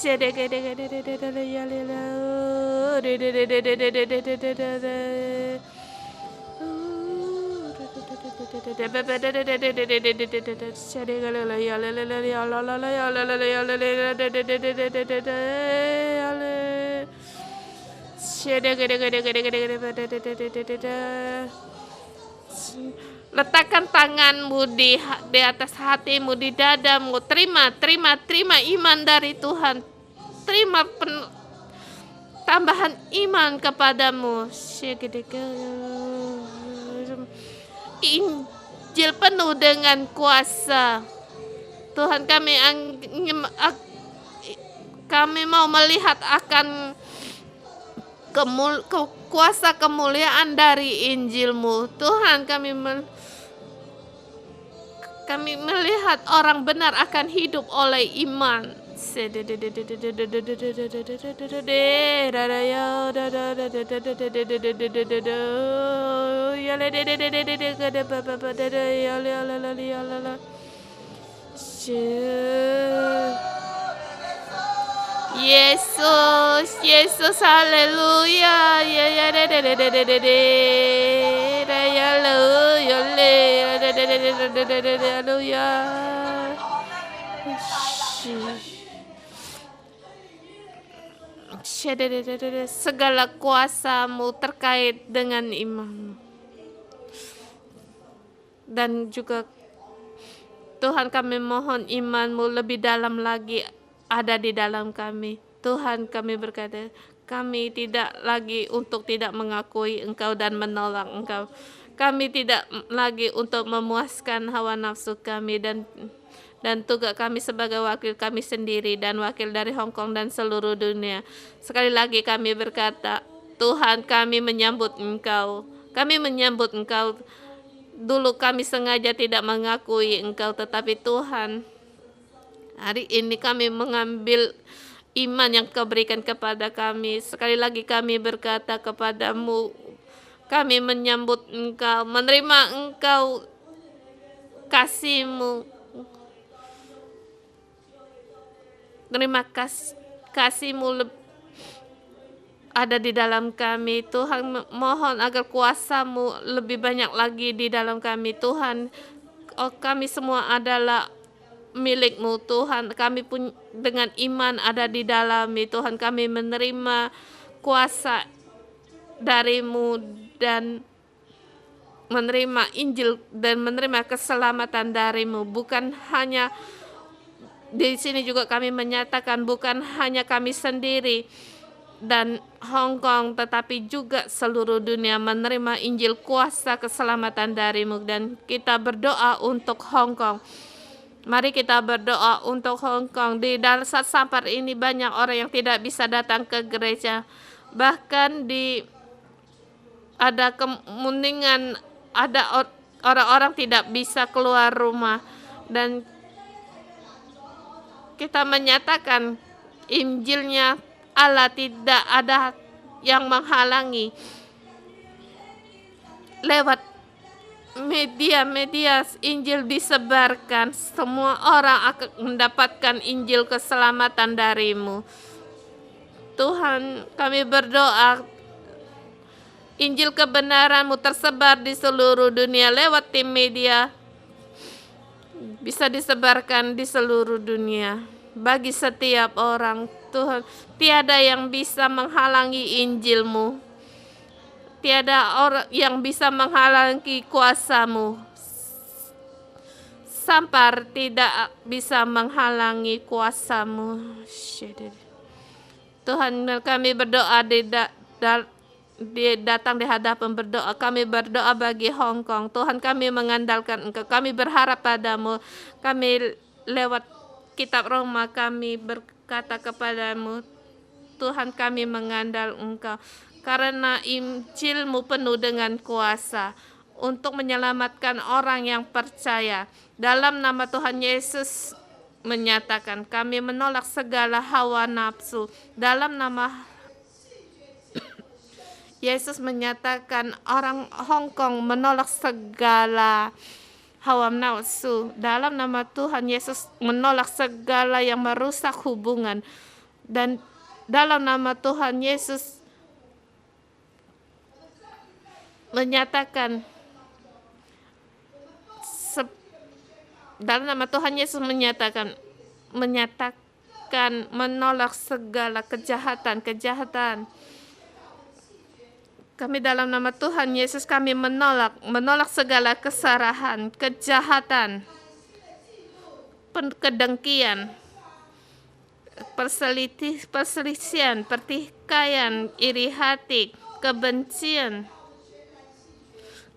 Letakkan tanganmu di atas hatimu, di dadamu. Terima iman dari Tuhan. Terima tambahan iman kepadamu. Injil penuh dengan kuasa. Tuhan, kami mau melihat akan kuasa kemuliaan dari Injil-Mu. Tuhan, kami melihat orang benar akan hidup oleh iman. Yesus, haleluya. Haleluya. Segala kuasa-Mu terkait dengan iman. Dan juga Tuhan, kami mohon iman-Mu lebih dalam lagi ada di dalam kami. Tuhan, kami berkata, kami tidak lagi untuk tidak mengakui Engkau dan menolak Engkau. Kami tidak lagi untuk memuaskan hawa nafsu kami dan tugas kami sebagai wakil kami sendiri dan wakil dari Hong Kong dan seluruh dunia. Sekali lagi kami berkata, Tuhan, kami menyambut Engkau. Kami menyambut Engkau. Dulu kami sengaja tidak mengakui Engkau, tetapi Tuhan, hari ini kami mengambil iman yang Kau berikan kepada kami. Sekali lagi kami berkata kepadamu, kami menyambut Engkau, menerima Engkau, kasih-Mu. Terima kasih-Mu ada di dalam kami. Tuhan, mohon agar kuasa-Mu lebih banyak lagi di dalam kami. Tuhan, kami semua adalah milik-Mu. Tuhan, kami pun dengan iman ada di dalam-Mu. Tuhan, kami menerima kuasa dari-Mu dan menerima Injil dan menerima keselamatan darimu. Bukan hanya di sini juga kami menyatakan bukan hanya kami sendiri dan Hong Kong, tetapi juga seluruh dunia menerima Injil kuasa keselamatan darimu. Dan kita berdoa untuk Hong Kong. Mari kita berdoa untuk Hong Kong. Di dalam saat sampar ini banyak orang yang tidak bisa datang ke gereja. Bahkan ada kemungkinan ada orang-orang tidak bisa keluar rumah. Dan kita menyatakan Injilnya Allah tidak ada yang menghalangi. Lewat media Injil disebarkan, semua orang akan mendapatkan Injil keselamatan darimu. Tuhan, kami berdoa Injil kebenaran-Mu tersebar di seluruh dunia lewat tim media, bisa disebarkan di seluruh dunia bagi setiap orang. Tuhan, tiada yang bisa menghalangi Injil-Mu, tiada orang yang bisa menghalangi kuasa-Mu. Sampar tidak bisa menghalangi kuasa-Mu. Tuhan, kami berdoa datang di hadapan berdoa. Kami berdoa bagi Hong Kong. Tuhan, kami mengandalkan Engkau. Kami berharap padamu. Kami lewat kitab Roma kami berkata kepadamu, Tuhan, kami mengandal Engkau. Karena Injil-Mu penuh dengan kuasa untuk menyelamatkan orang yang percaya. Dalam nama Tuhan Yesus menyatakan, kami menolak segala hawa nafsu. Dalam nama Yesus menyatakan orang Hong Kong menolak segala hawa nafsu. Dalam nama Tuhan Yesus menolak segala yang merusak hubungan. Dan dalam nama Tuhan Yesus menyatakan, dalam nama Tuhan Yesus menyatakan menolak segala kejahatan. Kami dalam nama Tuhan Yesus kami menolak segala kesalahan, kejahatan, kedengkian, perselisihan, pertikaian, iri hati, kebencian.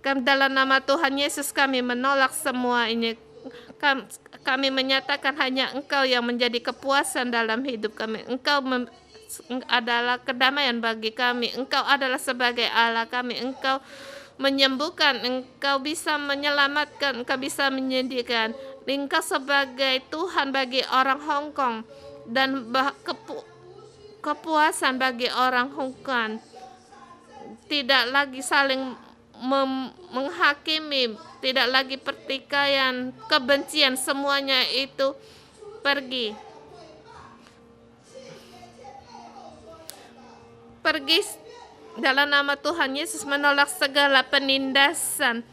Kami dalam nama Tuhan Yesus kami menolak semua ini. Kami menyatakan hanya Engkau yang menjadi kepuasan dalam hidup kami. Engkau adalah kedamaian bagi kami. Engkau adalah sebagai Allah kami. Engkau menyembuhkan, Engkau bisa menyelamatkan, Engkau bisa menyediakan. Engkau sebagai Tuhan bagi orang Hong Kong dan kepuasan bagi orang Hong Kong. Tidak lagi saling menghakimi, tidak lagi pertikaian, kebencian, semuanya itu pergi dalam nama Tuhan Yesus. Menolak segala penindasan,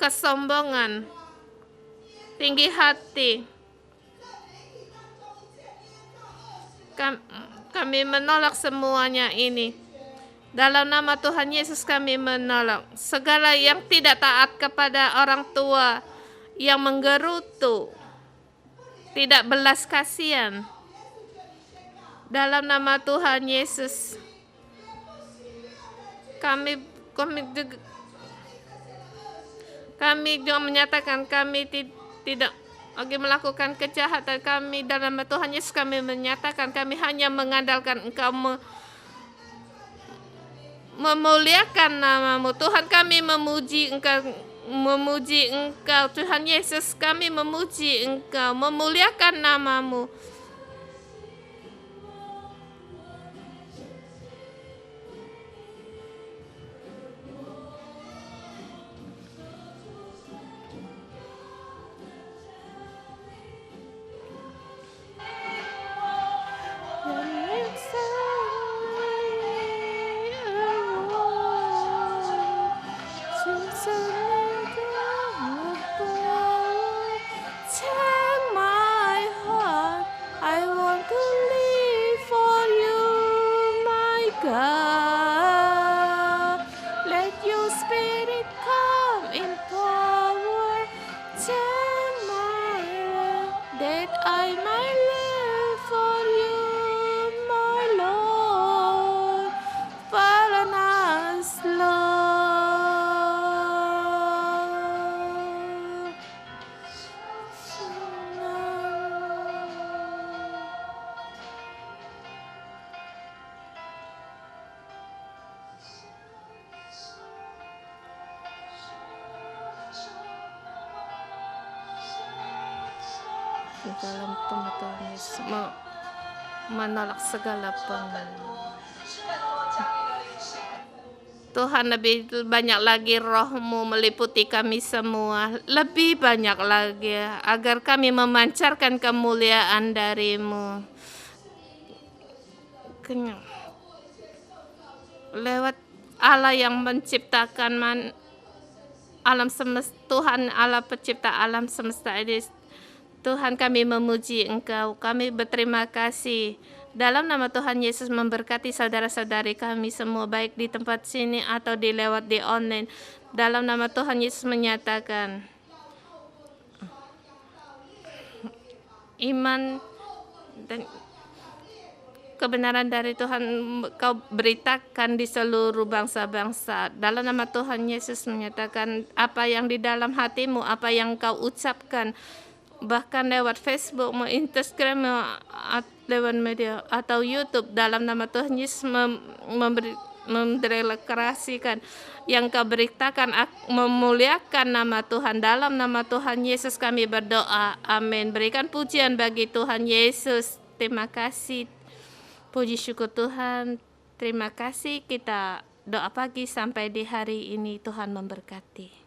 kesombongan, tinggi hati. Kami menolak semuanya ini. Dalam nama Tuhan Yesus kami menolak segala yang tidak taat kepada orang tua, yang menggerutu, tidak belas kasihan. Dalam nama Tuhan Yesus kami juga menyatakan kami tidak lagi melakukan kejahatan. Kami dalam nama Tuhan Yesus kami menyatakan kami hanya mengandalkan Engkau, memuliakan nama-Mu. Tuhan, kami memuji Engkau, Tuhan Yesus, kami memuji Engkau, memuliakan nama-Mu. Take my heart that I might live for you, my Lord, fallen as Lord. Di dalam nama Tuhan Yesus menolak segala Tuhan, lebih banyak lagi roh-Mu meliputi kami semua, lebih banyak lagi, agar kami memancarkan kemuliaan dari-Mu. Lewat Allah yang menciptakan alam semesta, Tuhan Allah pencipta alam semesta ini, Tuhan, kami memuji Engkau, kami berterima kasih. Dalam nama Tuhan Yesus memberkati saudara-saudari kami semua, baik di tempat sini atau lewat di online. Dalam nama Tuhan Yesus menyatakan, iman dan kebenaran dari Tuhan Kau beritakan di seluruh bangsa-bangsa. Dalam nama Tuhan Yesus menyatakan, apa yang di dalam hatimu, apa yang Kau ucapkan, bahkan lewat Facebook, Instagram, lewat media atau YouTube, dalam nama Tuhan Yesus mendeklarasikan yang Kau beritakan memuliakan nama Tuhan. Dalam nama Tuhan Yesus kami berdoa, amin. Berikan pujian bagi Tuhan Yesus. Terima kasih, puji syukur Tuhan. Terima kasih. Kita doa pagi sampai di hari ini. Tuhan memberkati.